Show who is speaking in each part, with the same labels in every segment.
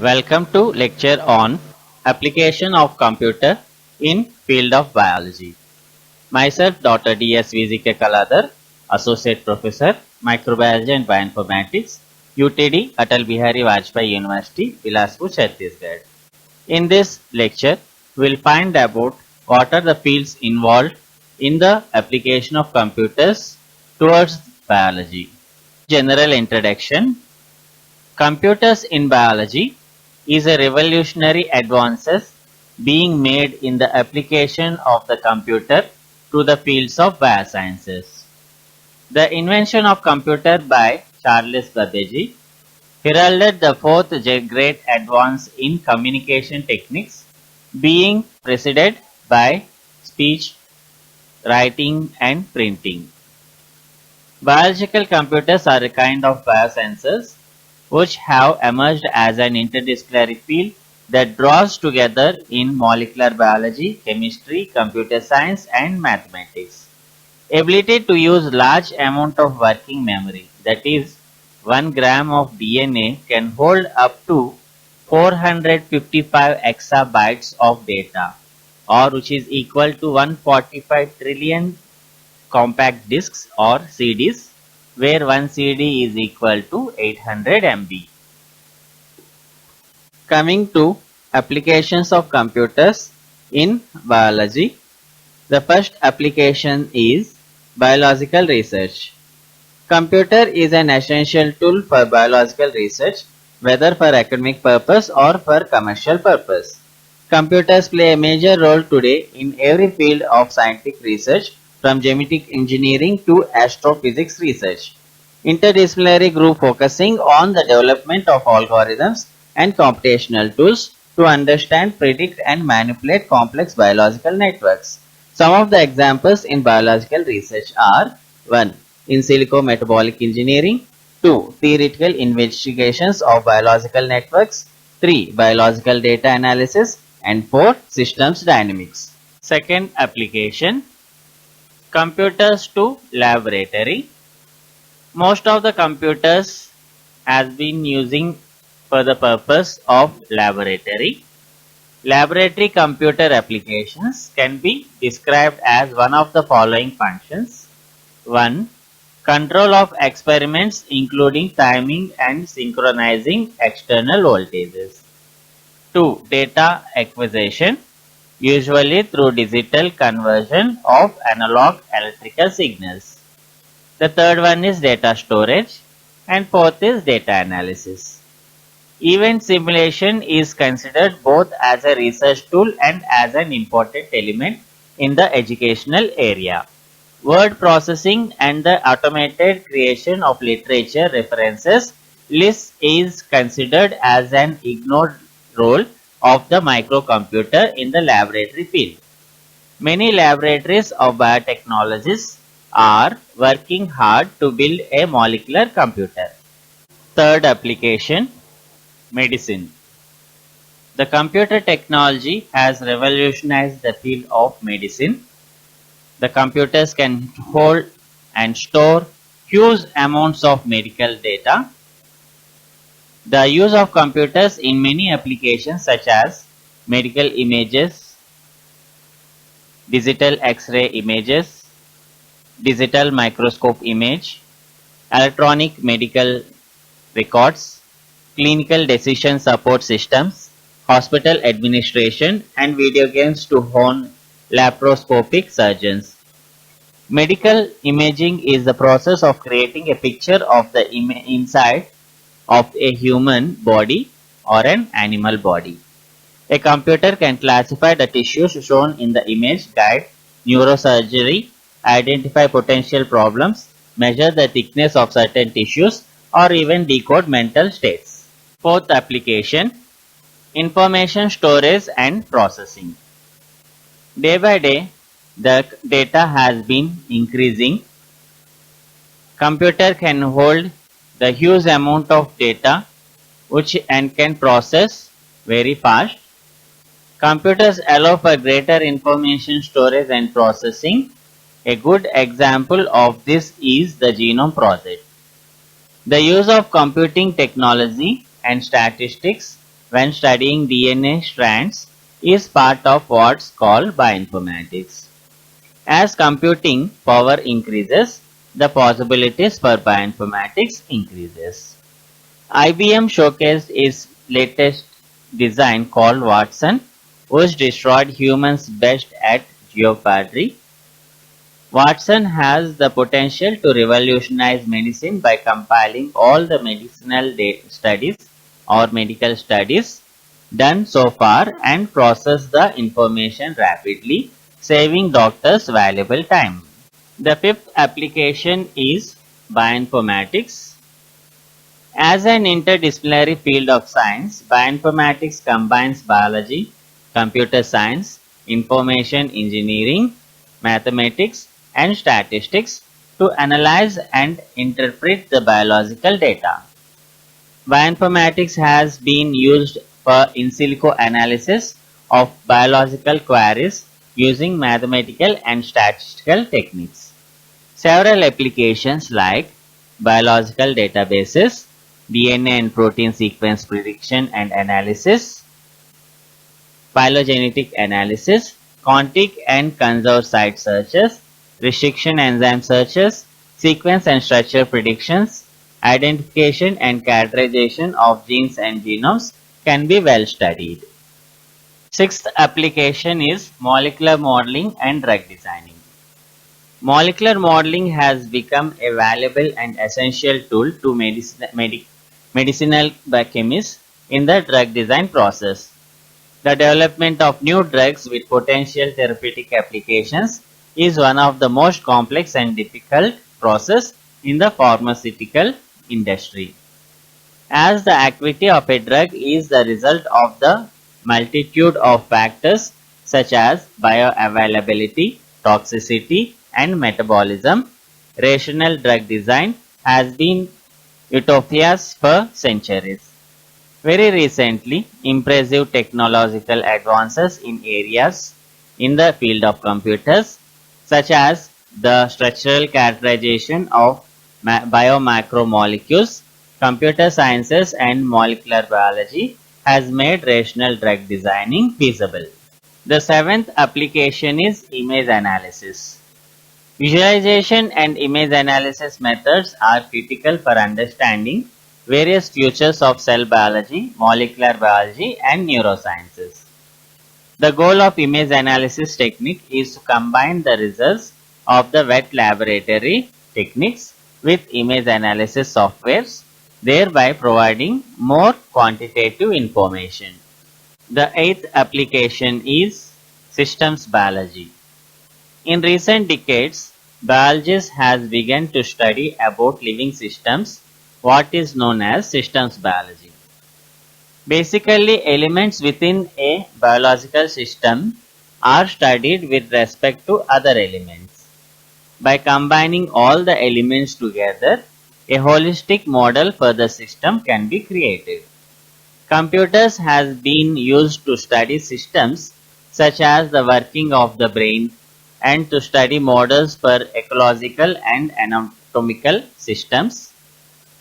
Speaker 1: Welcome to lecture on application of computer in field of biology. Myself Dr. D.S. VZK Kaladar, Associate Professor, Microbiology and Bioinformatics, UTD, Atal Bihari Vajpayee University, Bilaspur, Chhattisgarh. In this lecture, we will find about what are the fields involved in the application of computers towards biology. General introduction. Computers in biology is a revolutionary advances being made in the application of the computer to the fields of biosciences. The invention of computer by Charles Babbage heralded the fourth great advance in communication techniques, being preceded by speech, writing and printing. Biological computers are a kind of biosensors which have emerged as an interdisciplinary field that draws together in molecular biology, chemistry, computer science and mathematics. Ability to use large amount of working memory, that is 1 gram of DNA can hold up to 455 exabytes of data, or which is equal to 145 trillion compact discs or CDs, where one CD is equal to 800 MB. Coming to applications of computers in biology, the first application is biological research. Computer is an essential tool for biological research, whether for academic purpose or for commercial purpose. Computers play a major role today in every field of scientific research, from genetic engineering to astrophysics research. Interdisciplinary group focusing on the development of algorithms and computational tools to understand, predict and manipulate complex biological networks. Some of the examples in biological research are 1. In silico metabolic engineering, 2. Theoretical investigations of biological networks, 3. Biological data analysis and 4. Systems dynamics. Second application, computers to laboratory. Most of the computers has been using for the purpose of laboratory. Laboratory computer applications can be described as one of the following functions. 1. Control of experiments including timing and synchronizing external voltages. 2. Data acquisition, usually through digital conversion of analog electrical signals. The third one is data storage and fourth is data analysis. Event simulation is considered both as a research tool and as an important element in the educational area. Word processing and the automated creation of literature references lists is considered as an ignored role of the microcomputer in the laboratory field. Many laboratories of biotechnologists are working hard to build a molecular computer. Third application, medicine. The computer technology has revolutionized the field of medicine. The computers can hold and store huge amounts of medical data. The use of computers in many applications such as medical images, digital X-ray images, digital microscope image, electronic medical records, clinical decision support systems, hospital administration and video games to hone laparoscopic surgeons. Medical imaging is the process of creating a picture of the inside of a human body or an animal body. A computer can classify the tissues shown in the image, guide neurosurgery, identify potential problems, measure the thickness of certain tissues, or even decode mental states. Fourth application, information storage and processing. Day by day, the data has been increasing. Computer can hold the huge amount of data which and can process very fast. Computers allow for greater information storage and processing. A good example of this is the Genome Project. The use of computing technology and statistics when studying DNA strands is part of what's called bioinformatics. As computing power increases, the possibilities for bioinformatics increases. IBM showcased its latest design called Watson, which destroyed humans best at Jeopardy. Watson has the potential to revolutionize medicine by compiling all the studies or medical studies done so far and process the information rapidly, saving doctors valuable time. The fifth application is bioinformatics. As an interdisciplinary field of science, bioinformatics combines biology, computer science, information engineering, mathematics, and statistics to analyze and interpret the biological data. Bioinformatics has been used for in silico analysis of biological queries using mathematical and statistical techniques. Several applications like biological databases, DNA and protein sequence prediction and analysis, phylogenetic analysis, contic and conserved site searches, restriction enzyme searches, sequence and structure predictions, identification and characterization of genes and genomes can be well studied. Sixth application is molecular modeling and drug designing. Molecular modeling has become a valuable and essential tool to medicinal biochemists in the drug design process. The development of new drugs with potential therapeutic applications is one of the most complex and difficult process in the pharmaceutical industry. As the activity of a drug is the result of the multitude of factors such as bioavailability, toxicity, and metabolism, rational drug design has been utopias for centuries. Very recently, impressive technological advances in areas in the field of computers, such as the structural characterization of biomacromolecules, computer sciences, and molecular biology, has made rational drug designing feasible. The seventh application is image analysis. Visualization and image analysis methods are critical for understanding various features of cell biology, molecular biology, and neurosciences. The goal of image analysis technique is to combine the results of the wet laboratory techniques with image analysis softwares, thereby providing more quantitative information. The eighth application is systems biology. In recent decades, biologists has begun to study about living systems, what is known as systems biology. Basically, elements within a biological system are studied with respect to other elements. By combining all the elements together, a holistic model for the system can be created. Computers has been used to study systems such as the working of the brain and to study models for ecological and anatomical systems.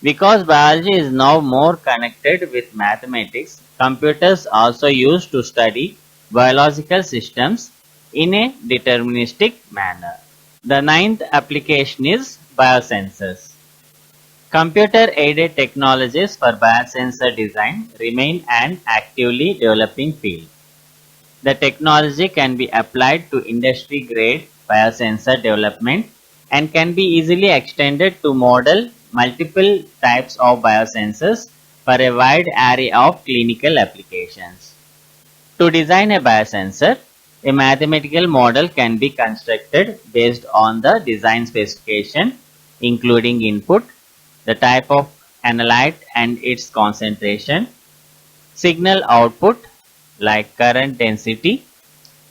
Speaker 1: Because biology is now more connected with mathematics, computers also used to study biological systems in a deterministic manner. The ninth application is biosensors. Computer-aided technologies for biosensor design remain an actively developing field. The technology can be applied to industry-grade biosensor development and can be easily extended to model multiple types of biosensors for a wide array of clinical applications. To design a biosensor, a mathematical model can be constructed based on the design specification, including input, the type of analyte and its concentration, signal output like current density,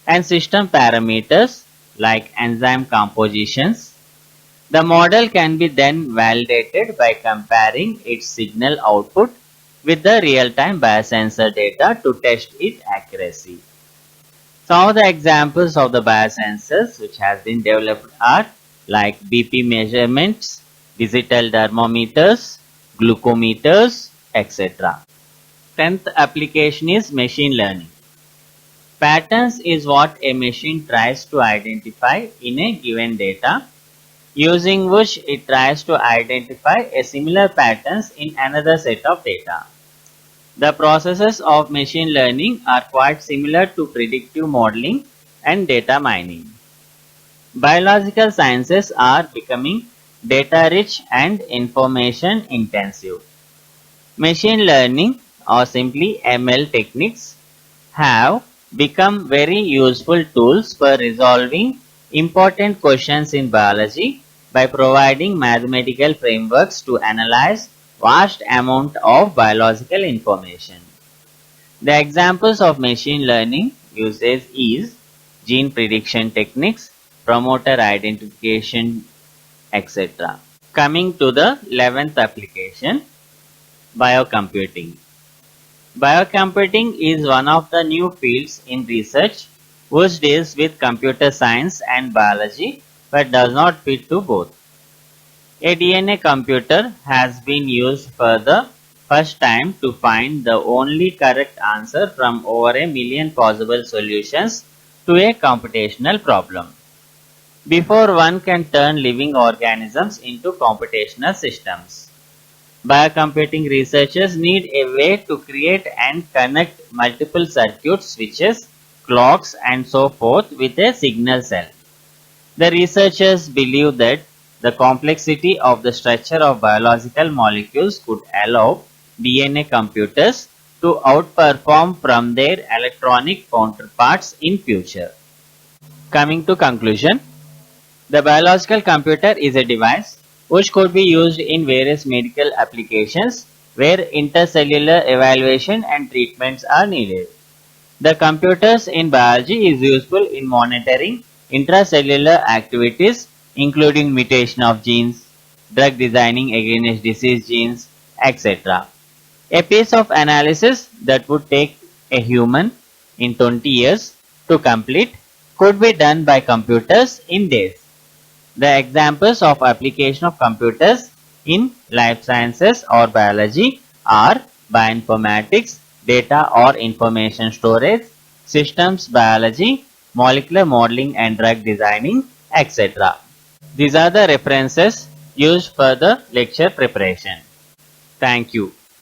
Speaker 1: and system parameters like enzyme compositions. The model can be then validated by comparing its signal output with the real-time biosensor data to test its accuracy. Some of the examples of the biosensors which has been developed are like BP measurements, digital thermometers, glucometers, etc. 10th application is machine learning. Patterns is what a machine tries to identify in a given data, using which it tries to identify a similar patterns in another set of data. The processes of machine learning are quite similar to predictive modeling and data mining. Biological sciences are becoming data-rich and information-intensive. Machine learning, or simply ML techniques, have become very useful tools for resolving important questions in biology by providing mathematical frameworks to analyze vast amount of biological information. The examples of machine learning usage is gene prediction techniques, promoter identification, etc. Coming to the 11th application, biocomputing. Biocomputing is one of the new fields in research which deals with computer science and biology but does not fit to both. A DNA computer has been used for the first time to find the only correct answer from over a million possible solutions to a computational problem. Before one can turn living organisms into computational systems, biocomputing researchers need a way to create and connect multiple circuit switches, clocks and so forth with a signal cell. The researchers believe that the complexity of the structure of biological molecules could allow DNA computers to outperform from their electronic counterparts in future. Coming to conclusion, the biological computer is a device which could be used in various medical applications where intercellular evaluation and treatments are needed. The computers in biology is useful in monitoring intracellular activities including mutation of genes, drug designing against disease genes, etc. A piece of analysis that would take a human in 20 years to complete could be done by computers in days. The examples of application of computers in life sciences or biology are bioinformatics, data or information storage, systems biology, molecular modeling and drug designing, etc. These are the references used for the lecture preparation. Thank you.